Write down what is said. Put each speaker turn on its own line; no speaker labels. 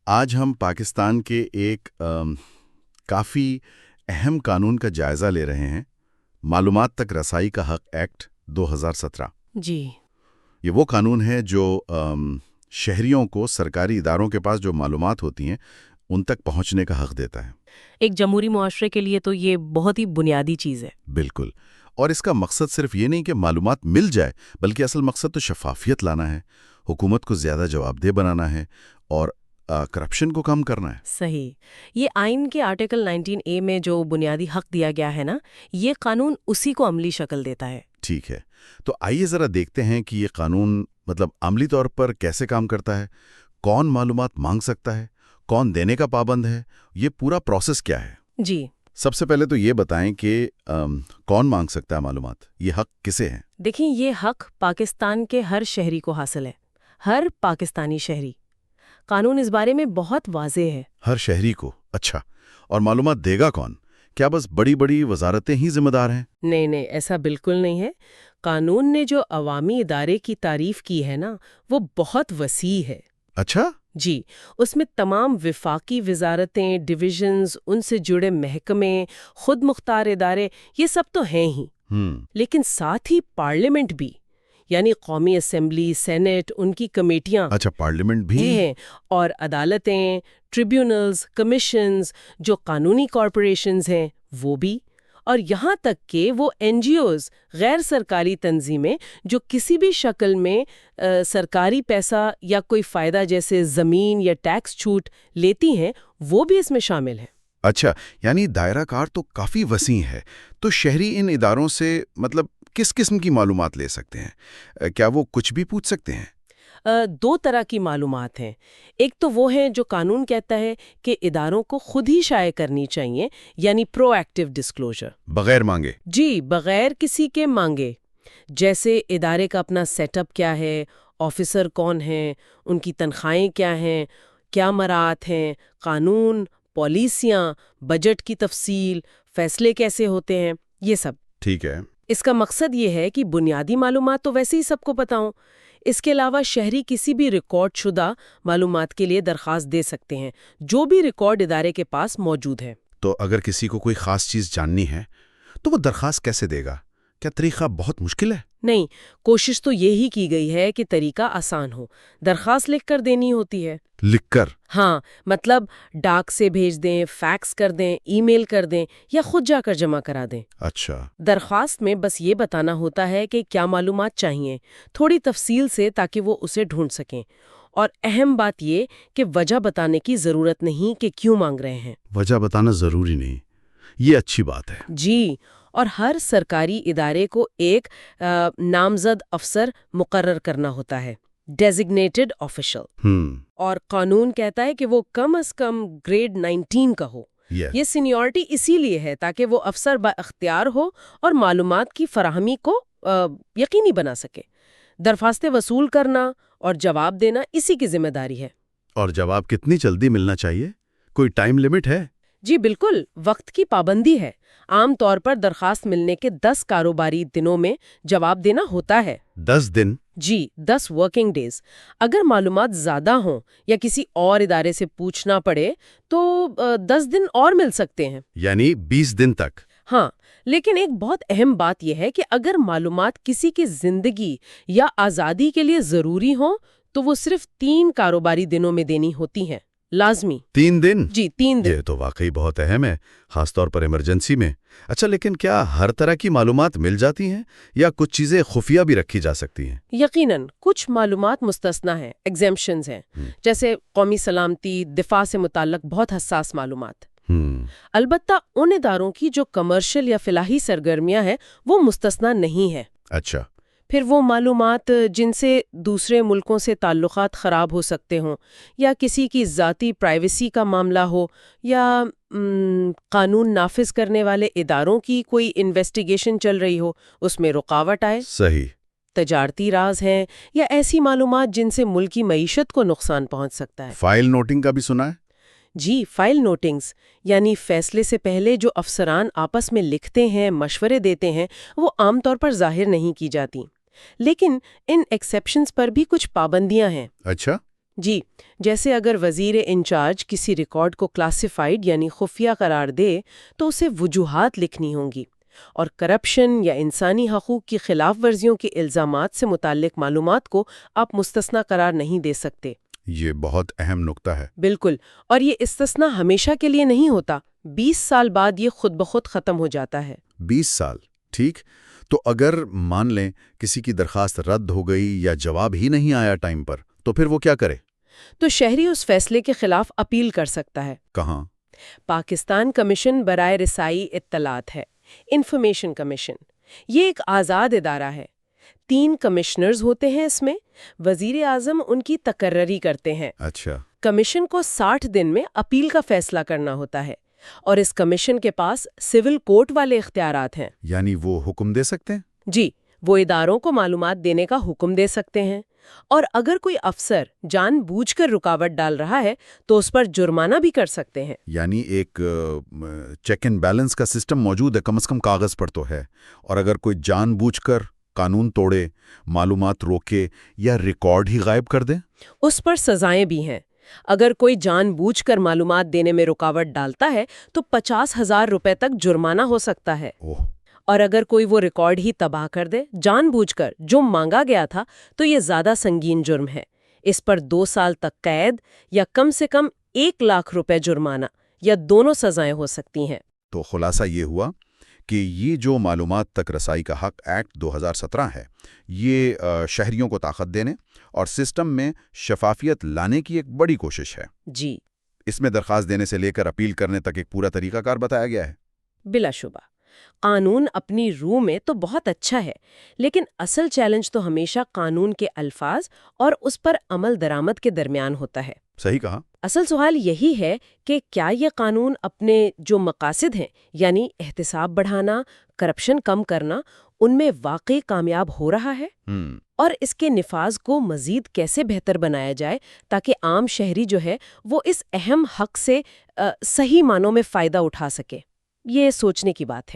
آج ہم پاکستان کے ایک کافی اہم قانون کا جائزہ لے رہے ہیں، معلومات تک رسائی کا حق ایکٹ 2017۔
جی،
یہ وہ قانون ہے جو شہریوں کو سرکاری اداروں کے پاس جو معلومات ہوتی ہیں ان تک پہنچنے کا حق دیتا ہے۔
ایک جمہوری معاشرے کے لیے تو یہ بہت ہی بنیادی چیز ہے۔
بالکل، اور اس کا مقصد صرف یہ نہیں کہ معلومات مل جائے، بلکہ اصل مقصد تو شفافیت لانا ہے، حکومت کو زیادہ جواب دہ بنانا ہے اور کرپشن کو کم کرنا ہے۔
صحیح۔ یہ آئین کے آرٹیکل 19A میں جو بنیادی حق دیا گیا ہے نا، یہ قانون اسی کو عملی شکل دیتا ہے۔
ٹھیک ہے، تو آئیے ذرا دیکھتے ہیں کہ یہ قانون عملی طور پر کیسے کام کرتا ہے، کون معلومات مانگ سکتا ہے، کون دینے کا پابند ہے، یہ پورا پروسیس کیا ہے۔
جی،
سب سے پہلے تو یہ بتائیں کہ کون مانگ سکتا ہے معلومات، یہ حق کسے ہیں؟
دیکھیں، یہ حق پاکستان کے ہر شہری کو حاصل ہے، ہر پاکستانی شہری۔ قانون اس بارے میں بہت واضح ہے۔
ہر شہری کو؟ اچھا، اور معلومات دے گا کون؟ کیا بس بڑی بڑی وزارتیں ہی ذمہ دار ہیں؟
نہیں، ایسا بالکل نہیں ہے۔ قانون نے جو عوامی ادارے کی تعریف کی ہے نا، وہ بہت وسیع ہے۔
اچھا؟
جی، اس میں تمام وفاقی وزارتیں، ڈویژنز، ان سے جڑے محکمے، خود مختار ادارے، یہ سب تو ہیں ہی، لیکن ساتھ ہی پارلیمنٹ بھی، یعنی قومی اسمبلی، سینٹ، ان کی کمیٹیاں
اچھا، پارلیمنٹ بھی
ہیں، اور عدالتیں، ٹریبیونلز، کمیشنز، جو قانونی کارپوریشنز ہیں وہ بھی، اور یہاں تک کہ وہ NGOs، غیر سرکاری تنظیمیں جو کسی بھی شکل میں سرکاری پیسہ یا کوئی فائدہ جیسے زمین یا ٹیکس چھوٹ لیتی ہیں، وہ بھی اس میں شامل ہیں۔
اچھا، یعنی دائرہ کار تو کافی وسیع ہے۔ تو شہری ان اداروں سے کس قسم کی معلومات لے سکتے ہیں؟ کیا وہ کچھ بھی پوچھ سکتے ہیں؟
دو طرح کی معلومات ہیں۔ ایک تو وہ ہے جو قانون کہتا ہے کہ اداروں کو خود ہی شائع کرنی چاہیے، یعنی پرو ایکٹیو ڈسکلوجر،
بغیر مانگے۔
جی، بغیر کسی کے مانگے، جیسے ادارے کا اپنا سیٹ اپ کیا ہے، آفیسر کون ہیں، ان کی تنخواہیں کیا ہیں، کیا مراعات ہیں، قانون، پالیسیاں، بجٹ کی تفصیل، فیصلے کیسے ہوتے ہیں، یہ سب۔
ٹھیک ہے۔
اس کا مقصد یہ ہے کہ بنیادی معلومات تو ویسے ہی سب کو پتہ ہوں، اس کے علاوہ شہری کسی بھی ریکارڈ شدہ معلومات کے لیے درخواست دے سکتے ہیں، جو بھی ریکارڈ ادارے کے پاس موجود ہے۔
تو اگر کسی کو کوئی خاص چیز جاننی ہے تو وہ درخواست کیسے دے گا؟ کیا طریقہ بہت مشکل ہے؟
نہیں، کوشش تو یہی کی گئی ہے کہ طریقہ آسان ہو۔ درخواست لکھ کر دینی ہوتی ہے۔
لکھ کر؟
ہاں، مطلب ڈاک سے بھیج دیں، فیکس کر دیں، ای میل کر دیں، یا خود جا کر جمع کرا دیں۔
اچھا۔
درخواست میں بس یہ بتانا ہوتا ہے کہ کیا معلومات چاہیے، تھوڑی تفصیل سے، تاکہ وہ اسے ڈھونڈ سکیں، اور اہم بات یہ کہ وجہ بتانے کی ضرورت نہیں کہ کیوں مانگ رہے ہیں۔
وجہ بتانا ضروری نہیں، یہ اچھی بات ہے۔
جی، اور ہر سرکاری ادارے کو ایک نامزد افسر مقرر کرنا ہوتا ہے، ڈیزگنیٹڈ آفیشل، اور قانون کہتا ہے کہ وہ کم از کم گریڈ 19 کا ہو۔ یہ سینیورٹی اسی لیے ہے تاکہ وہ افسر با اختیار ہو اور معلومات کی فراہمی کو یقینی بنا سکے۔ درخواستیں وصول کرنا اور جواب دینا اسی کی ذمہ داری ہے۔
اور جواب کتنی جلدی ملنا چاہیے؟ کوئی ٹائم لیمٹ ہے؟
جی بالکل، وقت کی پابندی ہے۔ عام طور پر درخواست ملنے کے 10 کاروباری دنوں میں جواب دینا ہوتا ہے۔
10 دن؟
جی، 10 ورکنگ ڈیز۔ اگر معلومات زیادہ ہوں یا کسی اور ادارے سے پوچھنا پڑے تو 10 دن اور مل سکتے ہیں،
یعنی 20 دن تک۔
ہاں، لیکن ایک بہت اہم بات یہ ہے کہ اگر معلومات کسی کی زندگی یا آزادی کے لیے ضروری ہوں تو وہ صرف 3 کاروباری دنوں میں دینی ہوتی ہیں، لازمی۔
3 دن؟
جی، 3 دن۔
یہ تو واقعی بہت اہم ہے، خاص طور پر ایمرجنسی میں۔ اچھا، لیکن کیا ہر طرح کی معلومات مل جاتی ہیں یا کچھ چیزیں خفیہ بھی رکھی جا سکتی ہیں؟
یقیناً کچھ معلومات مستثنیٰ ہیں، ایگزیمپشنز ہیں، جیسے قومی سلامتی، دفاع سے متعلق بہت حساس معلومات۔ البتہ ان اداروں کی جو کمرشل یا فلاحی سرگرمیاں ہیں وہ مستثنیٰ نہیں ہیں۔
اچھا۔
پھر وہ معلومات جن سے دوسرے ملکوں سے تعلقات خراب ہو سکتے ہوں، یا کسی کی ذاتی پرائیویسی کا معاملہ ہو، یا قانون نافذ کرنے والے اداروں کی کوئی انویسٹیگیشن چل رہی ہو، اس میں رکاوٹ آئے۔
صحیح۔
تجارتی راز ہیں یا ایسی معلومات جن سے ملکی معیشت کو نقصان پہنچ سکتا ہے۔
فائل نوٹنگ کا بھی سنا ہے؟
جی، فائل نوٹنگز، یعنی فیصلے سے پہلے جو افسران آپس میں لکھتے ہیں، مشورے دیتے ہیں، وہ عام طور پر ظاہر نہیں کی جاتی، لیکن ان ایکسیپشنز پر بھی کچھ پابندیاں ہیں۔
اچھا۔
جی، جیسے اگر وزیر انچارج کسی ریکارڈ کو کلاسیفائیڈ یعنی خفیہ قرار دے تو اسے وجوہات لکھنی ہوں گی، اور کرپشن یا انسانی حقوق کی خلاف ورزیوں کے الزامات سے متعلق معلومات کو آپ مستثنی قرار نہیں دے سکتے۔
یہ بہت اہم نکتہ ہے۔
بالکل، اور یہ استثنا ہمیشہ کے لیے نہیں ہوتا، 20 سال بعد یہ خود بخود ختم ہو جاتا ہے۔
20 سال، ٹھیک۔ تو اگر مان لیں کسی کی درخواست رد ہو گئی یا جواب ہی نہیں آیا ٹائم پر، تو پھر وہ کیا کرے؟
تو شہری اس فیصلے کے خلاف اپیل کر سکتا ہے۔
کہاں؟
پاکستان کمیشن برائے رسائی اطلاعات ہے، انفارمیشن کمیشن۔ یہ ایک آزاد ادارہ ہے، 3 کمشنرز ہوتے ہیں اس میں، وزیر اعظم ان کی تقرری کرتے ہیں۔
اچھا۔
کمیشن کو 60 دن میں اپیل کا فیصلہ کرنا ہوتا ہے، اور اس کمیشن کے پاس سول کورٹ والے اختیارات ہیں۔
یعنی وہ حکم دے سکتے ہیں؟
جی، وہ اداروں کو معلومات دینے کا حکم دے سکتے ہیں، اور اگر کوئی افسر جان بوجھ کر رکاوٹ ڈال رہا ہے تو اس پر جرمانہ بھی کر سکتے ہیں۔
یعنی ایک چیک اینڈ بیلنس کا سسٹم موجود ہے، کم از کم کاغذ پر تو ہے، اور اگر کوئی جان بوجھ کر قانون توڑے، معلومات روکے یا ریکارڈ ہی غائب کر دے،
اس پر سزائیں بھی ہیں۔ اگر کوئی جان بوجھ کر معلومات دینے میں رکاوٹ ڈالتا ہے تو 50,000 روپے تک جرمانہ ہو سکتا ہے۔ اور اگر کوئی وہ ریکارڈ ہی تباہ کر دے جان بوجھ کر جو مانگا گیا تھا تو یہ زیادہ سنگین جرم ہے، اس پر 2 سال تک قید یا کم سے کم 1 لاکھ روپے جرمانہ یا دونوں سزائیں ہو سکتی ہیں۔
تو خلاصہ یہ ہوا کہ یہ جو معلومات تک رسائی کا حق ایکٹ 2017 ہے، یہ شہریوں کو طاقت دینے اور سسٹم میں شفافیت لانے کی ایک بڑی کوشش ہے۔
جی،
اس میں درخواست دینے سے لے کر اپیل کرنے تک ایک پورا طریقہ کار بتایا گیا ہے۔
بلا شبہ قانون اپنی روح میں تو بہت اچھا ہے، لیکن اصل چیلنج تو ہمیشہ قانون کے الفاظ اور اس پر عمل درآمد کے درمیان ہوتا ہے۔
صحیح کہا۔
اصل سوال یہی ہے کہ کیا یہ قانون اپنے جو مقاصد ہیں، یعنی احتساب بڑھانا، کرپشن کم کرنا، ان میں واقعی کامیاب ہو رہا ہے؟ اور اس کے نفاذ کو مزید کیسے بہتر بنایا جائے تاکہ عام شہری جو ہے وہ اس اہم حق سے صحیح معنوں میں فائدہ اٹھا سکے؟ یہ سوچنے کی بات ہے۔